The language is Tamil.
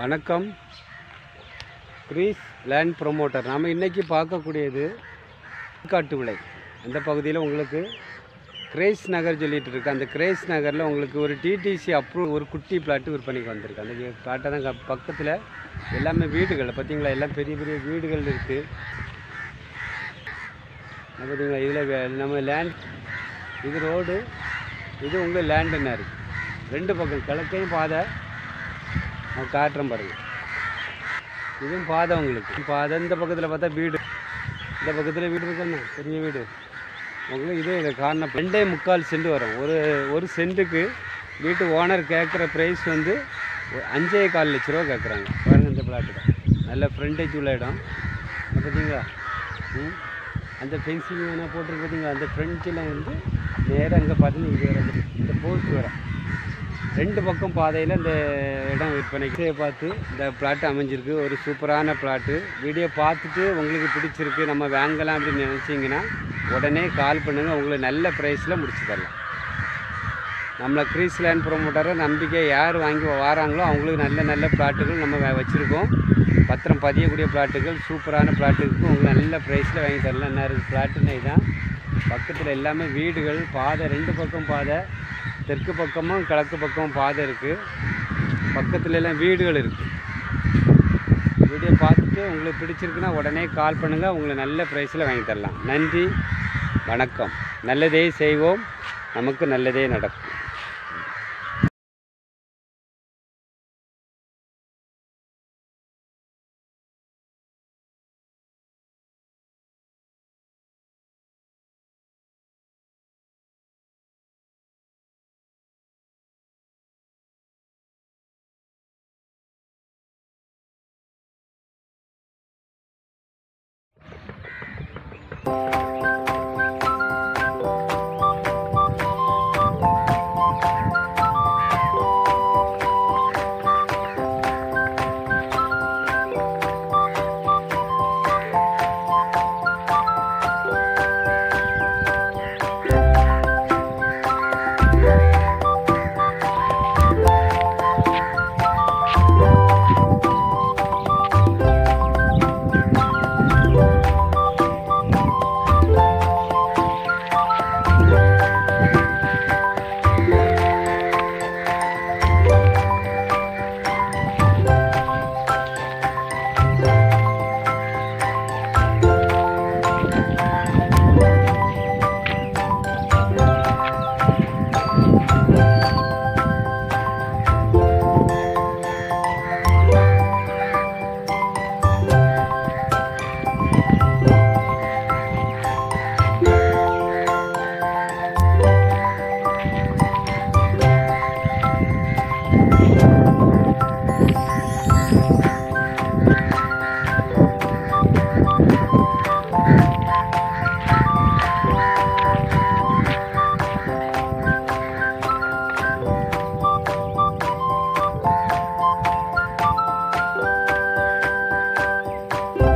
வணக்கம். Greece land promoter. நாம் இன்றைக்கி பார்க்கக்கூடியது காட்டு விளை. அந்த பகுதியில் உங்களுக்கு கிரேஸ் நகர் சொல்லிகிட்டு இருக்கு. அந்த கிரேஸ் நகரில் உங்களுக்கு ஒரு டிடிசி அப்ரூவ் ஒரு குட்டி பிளாட்டு விற்பனைக்கு வந்திருக்கு. அந்த பிளாட்டை தான் பக்கத்தில் எல்லாமே வீடுகள் பார்த்தீங்களா, எல்லாம் பெரிய பெரிய வீடுகள் இருக்குது. பார்த்தீங்களா, இதில் நம்ம லேண்ட், இது ரோடு, இது உங்கள் லேண்டுன்னா இருக்குது. ரெண்டு பக்கம் கிழக்கையும் பாதை நான் காட்டுறேன் பாருங்கள். இதுவும் பாதை உங்களுக்கு பாதை. இந்த பக்கத்தில் பார்த்தா வீடு, இந்த பக்கத்தில் வீடு இருக்குன்னா பெரிய வீடு உங்களுக்கு. இது காரணம் 2.25 சென்ட் வரும். ஒரு சென்ட்டுக்கு வீட்டு ஓனர் கேட்குற ப்ரைஸ் வந்து 5.25 லட்ச ரூபா கேட்குறாங்க. பாருங்கள், இந்த பிளாட்டு நல்ல ஃப்ரண்டேஜ் உள்ள இடம் பார்த்தீங்களா. அந்த ஃபென்சிங் வேணால் போட்டிருக்கு பார்த்தீங்களா. அந்த ஃப்ரண்ட்டில் வந்து நேராக அங்கே பார்த்தீங்கன்னா இது வர இந்த போஸ்ட் வரும். ரெண்டு பக்கம் பாதையில் இந்த இடம் விற்பனைக்கு பார்த்து இந்த பிளாட்டு அமைஞ்சிருக்கு. ஒரு சூப்பரான பிளாட்டு. வீடியோ பார்த்துட்டு உங்களுக்கு பிடிச்சிருக்கு, நம்ம வாங்கலாம் அப்படின்னு நினச்சிங்கன்னா உடனே கால் பண்ணுங்கள். உங்களுக்கு நல்ல ப்ரைஸில் முடிச்சு தரலாம். நம்மளை கிரீஸ் லேண்ட் ப்ரொமோட்டரை நம்பிக்கை யார் வாங்கி வராங்களோ அவங்களுக்கு நல்ல நல்ல பிளாட்டுகள் நம்ம வச்சுருக்கோம். பத்திரம் பதியக்கூடிய பிளாட்டுகள், சூப்பரான பிளாட்டுக்கு உங்களுக்கு நல்ல ப்ரைஸில் வாங்கி தரலாம். என்ன இருக்குது பிளாட்டுன்னு இதுதான். பக்கத்தில் எல்லாமே வீடுகள், பாதை, ரெண்டு பக்கம் பாதை, தெற்கு பக்கமும் கிழக்கு பக்கமும் பாதை இருக்குது. பக்கத்துல எல்லாம் வீடுகள் இருக்குது. வீடியோ பார்த்துட்டு உங்களுக்கு பிடிச்சிருக்குன்னா உடனே கால் பண்ணுங்கள். உங்களுக்கு நல்ல ப்ரைஸில் வாங்கி தரலாம். நன்றி, வணக்கம். நல்லதே செய்வோம், நமக்கு நல்லதே நடக்கும்.